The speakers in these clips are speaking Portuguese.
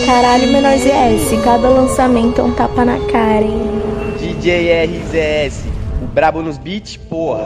Caralho, menor ZS, cada lançamento é um tapa na cara, hein? DJ RZS, o brabo nos beats, porra.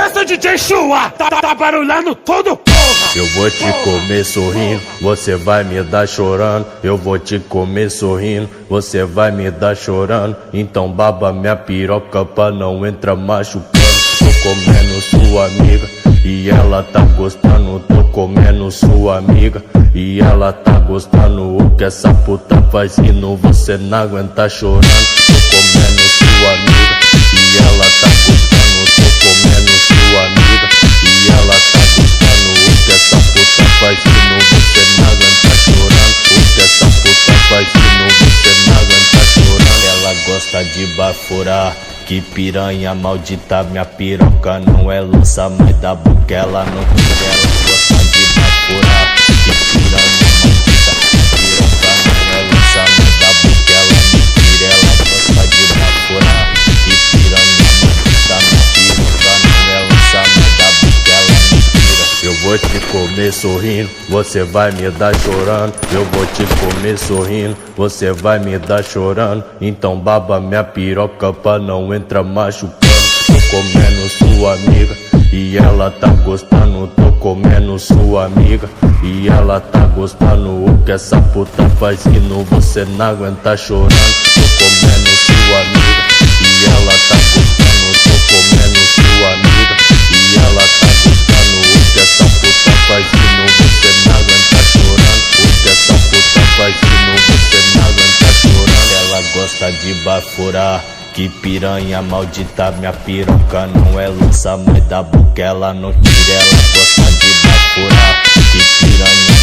Essa DJ Chua tá barulhando tudo, porra. Eu vou te comer sorrindo, você vai me dar chorando. Eu vou te comer sorrindo, você vai me dar chorando. Então baba minha piroca pra não entrar machucando. Tô comendo sua amiga e ela tá gostando. Tô comendo sua amiga e ela tá gostando. O que essa puta faz rindo, você não aguenta chorando. Tô comendo sua amiga e ela tá gostando. Tô comendo sua amiga e ela tá gostando. O que essa puta faz rindo, você não aguenta chorando. O que essa puta faz rindo, você não aguenta chorando. Ela gosta de baforar, que piranha maldita, minha piroca não é lança, mas dá boca ela não quer. Ela gosta de baforar, que piranha maldita, minha piroca não é lança, mas dá boca ela não quer. Ela gosta de baforar, que piranha maldita, minha piroca não é lança, mas dá boca ela não quer. Eu vou te comer sorrindo, você vai me dar chorando. Eu vou te comer sorrindo, você vai me dar chorando. Então baba minha piroca pra não entrar machucando. Tô comendo sua amiga e ela tá gostando. Tô comendo sua amiga e ela tá gostando. O que essa puta faz rindo, você não aguenta chorando. Tô comendo sua amiga e ela tá gostando. Tô comendo sua amiga e ela tá gostando. O que essa puta faz rindo, você não aguenta chorando. O que essa puta faz rindo, você não aguenta chorando. Ela gosta de baforar, que piranha maldita, minha piroca não é lança, mas dá boca ela não tira. Ela gosta de baforar, que piranha